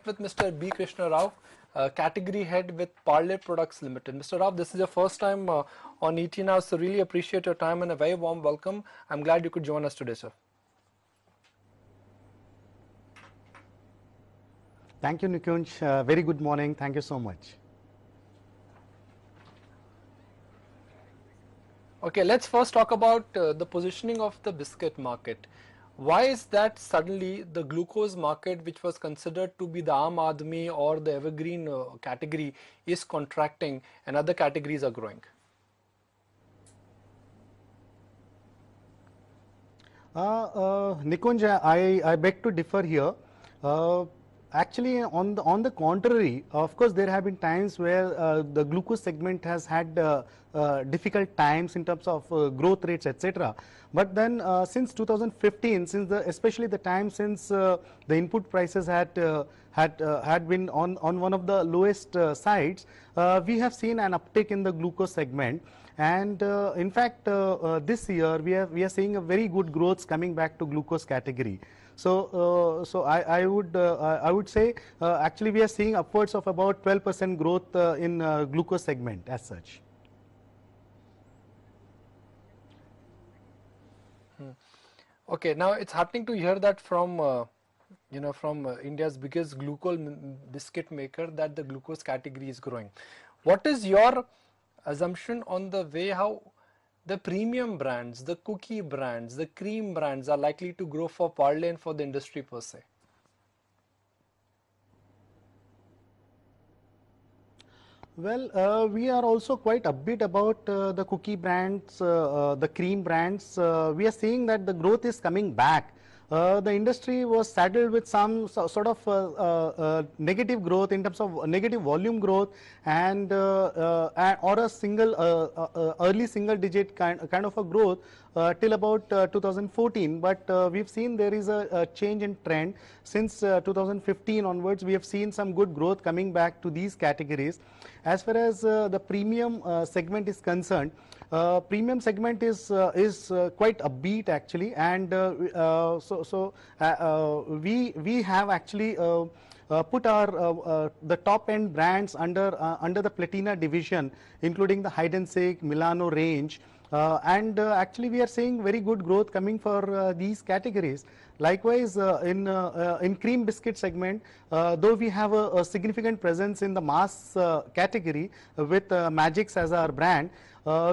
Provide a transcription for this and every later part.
with Mr. B.Krishna Rao, category head with Parle Products Limited. Mr. Rao, this is your first time on ET Now, so really appreciate your time and a very warm welcome. I'm glad you could join us today, sir. Thank you, Nikunj. Very good morning. Thank you so much. Okay, let's first talk about the positioning of the biscuit market. Why is that suddenly the glucose market, which was considered to be the Aam Aadmi or the evergreen category, is contracting and other categories are growing? Nikunj, I beg to differ here. Actually, on the contrary, of course, there have been times where the glucose segment has had difficult times in terms of growth rates, etc. But then, since 2015, especially the time since the input prices had been on one of the lowest sides, we have seen an uptick in the glucose segment. And in fact, this year we are seeing a very good growth coming back to glucose category. So, I would say actually we are seeing upwards of about 12% growth in glucose segment as such. Okay, now it's heartening to hear that from India's biggest glucose biscuit maker that the glucose category is growing. What is your assumption on the way how the premium brands, the cookie brands, the cream brands are likely to grow for Parle and for the industry per se? Well, we are also quite upbeat about the cookie brands, the cream brands. We are seeing that the growth is coming back. The industry was saddled with some sort of negative growth in terms of negative volume growth and or a single early single digit kind of a growth till about 2014. But we've seen there is a change in trend since 2015 onwards. We have seen some good growth coming back to these categories. As far as the premium segment is concerned, premium segment is quite upbeat actually, and we have actually put our the top end brands under the Platina division, including the hide and seek, Milano range. And actually we are seeing very good growth coming for these categories. Likewise, in cream biscuit segment, though we have a significant presence in the mass category with Magix as our brand,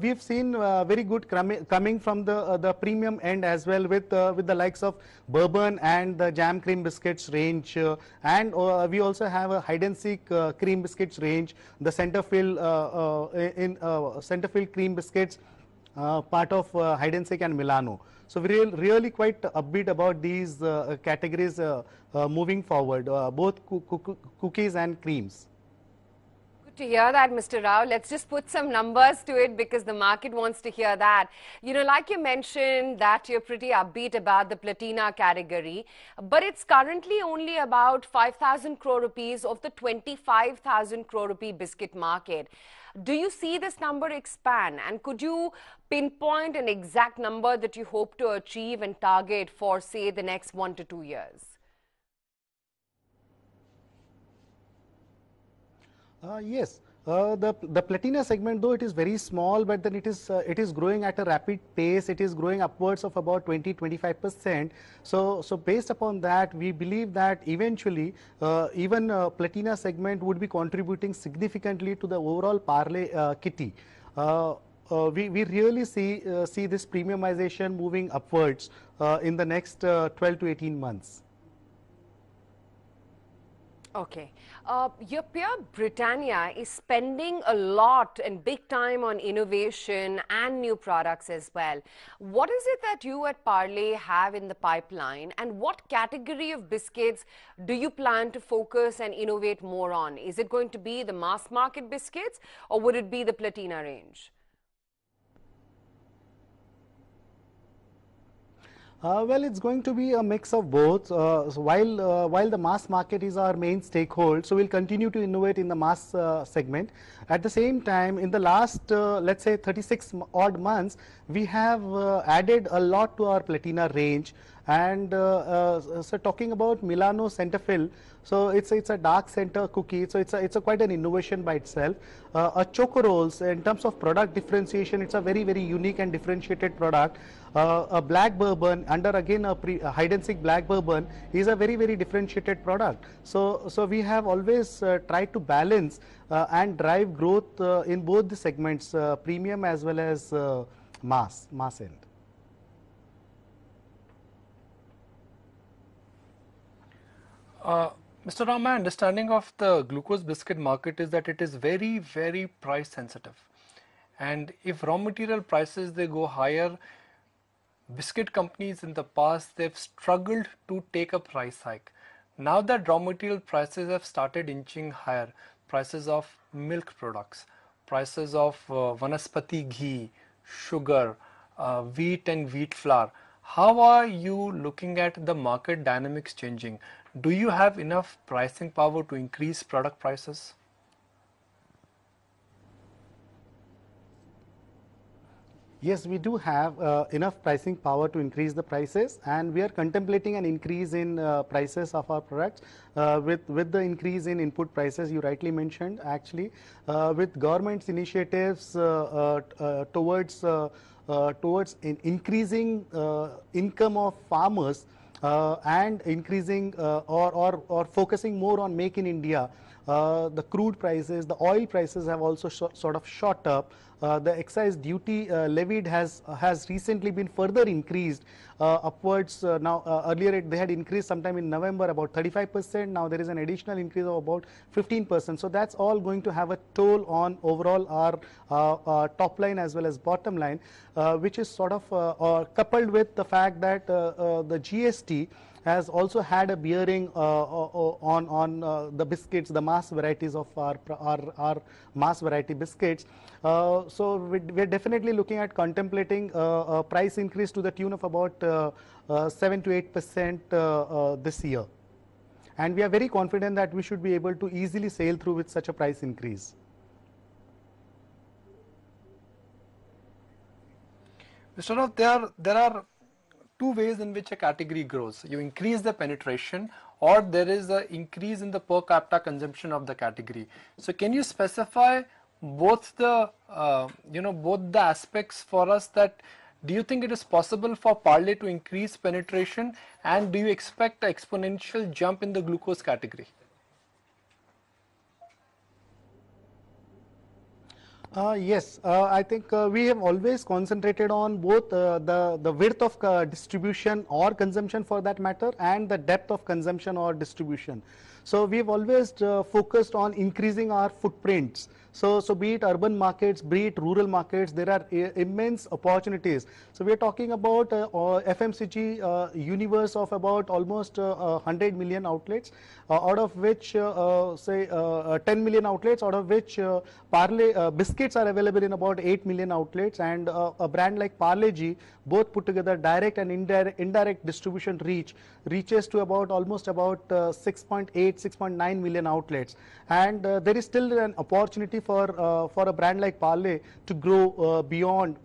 we've seen very good coming from the premium end as well with the likes of bourbon and the jam cream biscuits range, and we also have a hide and seek cream biscuits range, the centerfill centerfill cream biscuits, part of hide and seek and Milano. So we really quite upbeat about these categories moving forward, both cookies and creams. Good to hear that, Mr. Rao. Let's just put some numbers to it because the market wants to hear that. You know, like you mentioned that you're pretty upbeat about the Platina category, but it's currently only about 5,000 crore rupees of the 25,000 crore rupee biscuit market. Do you see this number expand, and could you pinpoint an exact number that you hope to achieve and target for, say, the next 1 to 2 years? Yes. The Platina segment, though it is very small, but then it is growing at a rapid pace. It is growing upwards of about 20–25%. So based upon that, we believe that eventually even Platina segment would be contributing significantly to the overall Parle kitty. We really see this premiumization moving upwards in the next 12 to 18 months. Okay. Your peer Britannia is spending a lot and big time on innovation and new products as well. What is it that you at Parle have in the pipeline, and what category of biscuits do you plan to focus and innovate more on? Is it going to be the mass market biscuits, or would it be the Platina range? Well, it's going to be a mix of both. So while the mass market is our main stakeholder, so we'll continue to innovate in the mass segment. At the same time, in the last, let's say 36 odd months, we have added a lot to our Platina range, And so talking about Milano Centerfill, so it's a dark center cookie, so it's a quite an innovation by itself. A Choco Rolls, in terms of product differentiation, it's a very unique and differentiated product. A black bourbon under again a hide and seek black bourbon is a very differentiated product. So we have always tried to balance and drive growth in both the segments, premium as well as mass end. Mr. Ram, my understanding of the glucose biscuit market is that it is very price sensitive, and if raw material prices they go higher, biscuit companies in the past they've struggled to take a price hike. Now that raw material prices have started inching higher, prices of milk products, prices of vanaspati ghee, sugar, wheat and wheat flour, how are you looking at the market dynamics changing? Do you have enough pricing power to increase product prices? Yes, we do have enough pricing power to increase the prices, and we are contemplating an increase in prices of our products with the increase in input prices you rightly mentioned. Actually, with government's initiatives towards increasing income of farmers and increasing or focusing more on Make in India. The crude prices, the oil prices have also sort of shot up. The excise duty levied has recently been further increased upwards. Now earlier they had increased sometime in November about 35%. Now there is an additional increase of about 15%. So that's all going to have a toll on overall our top line as well as bottom line, which is sort of coupled with the fact that the GST has also had a bearing on the biscuits, the mass varieties of our mass variety biscuits. So we're definitely looking at contemplating a price increase to the tune of about 7 to 8% this year. And we are very confident that we should be able to easily sail through with such a price increase. Mr. Rao, there are two ways in which a category grows. You increase the penetration, or there is an increase in the per capita consumption of the category. So can you specify both the both the aspects for us? That do you think it is possible for Parle to increase penetration, and do you expect an exponential jump in the glucose category? Yes, I think we have always concentrated on both the width of distribution or consumption for that matter, and the depth of consumption or distribution. So we've always focused on increasing our footprints. So be it urban markets, be it rural markets, there are immense opportunities. So we are talking about FMCG universe of about almost 100 million outlets, out of which say 10 million outlets, out of which Parle biscuits are available in about 8 million outlets, and a brand like Parle G, both put together direct and indirect distribution reaches to about almost about 6.8, 6.9 million outlets. And there is still an opportunity for a brand like Parle to grow beyond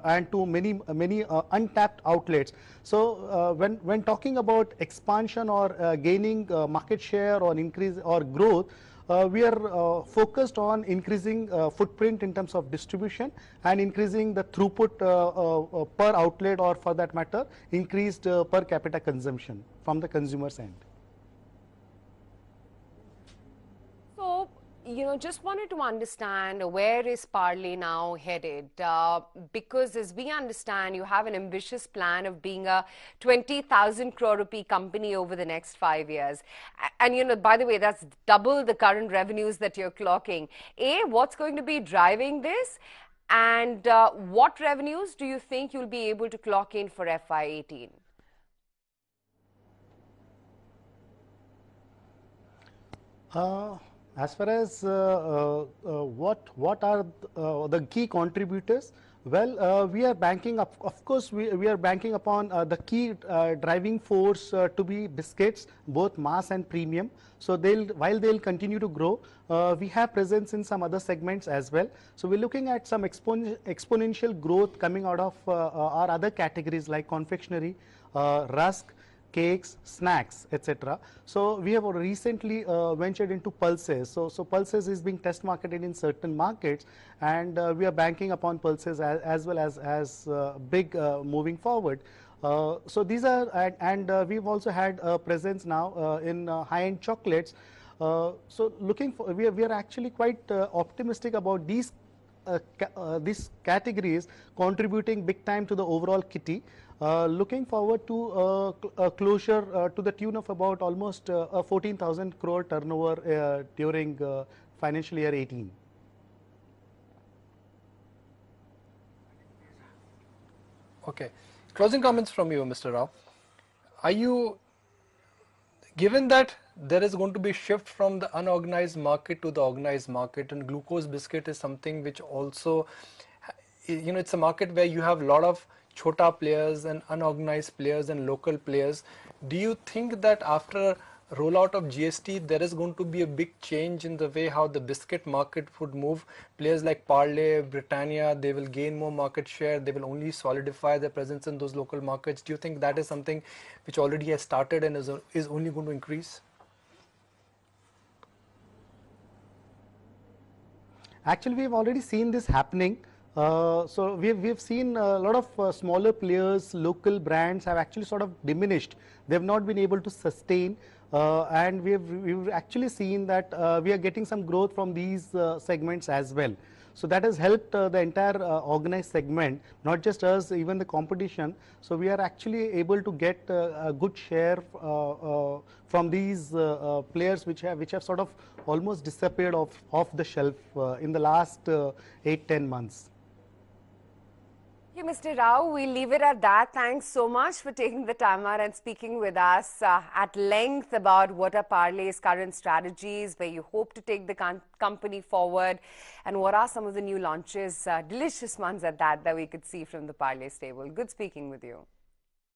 and to many untapped outlets. So when talking about expansion or gaining market share or increase or growth, we are focused on increasing footprint in terms of distribution and increasing the throughput per outlet, or for that matter increased per capita consumption from the consumer's end. So, just wanted to understand, where is Parle now headed? Because as we understand, you have an ambitious plan of being a 20,000 crore rupee company over the next 5 years. And, by the way, that's double the current revenues that you're clocking. What's going to be driving this? And what revenues do you think you'll be able to clock in for FY18? As far as what are the key contributors, Well, we are banking up, of course, we are banking upon the key driving force to be biscuits, both mass and premium. So while they'll continue to grow, we have presence in some other segments as well. So we're looking at some exponential growth coming out of our other categories like confectionery, rusk, cakes, snacks, etc. So we have recently ventured into pulses. So pulses is being test marketed in certain markets, and we are banking upon pulses as well as big moving forward. So these are, and we've also had a presence now in high-end chocolates. So looking for, we are actually quite optimistic about these categories contributing big time to the overall kitty. Looking forward to a closure to the tune of about almost a 14,000 crore turnover during financial year 18. Okay. Closing comments from you, Mr. Rao. Are you, given that there is going to be shift from the unorganized market to the organized market, and glucose biscuit is something which also, it's a market where you have a lot of chota players and unorganized players and local players. Do you think that after rollout of GST, there is going to be a big change in the way how the biscuit market would move? Players like Parle, Britannia, they will gain more market share. They will only solidify their presence in those local markets. Do you think that is something which already has started and is only going to increase? Actually, we've already seen this happening. So we've seen a lot of smaller players, local brands have actually sort of diminished. They've not been able to sustain, and we've actually seen that we are getting some growth from these segments as well. So that has helped the entire organized segment, not just us, even the competition. So we are actually able to get a good share from these players which have sort of almost disappeared off the shelf in the last 8-10 months. Thank you, Mr. Rao. We'll leave it at that. Thanks so much for taking the time out and speaking with us at length about what are Parle's current strategies, where you hope to take the company forward, and what are some of the new launches, delicious ones at that we could see from the Parle stable. Good speaking with you.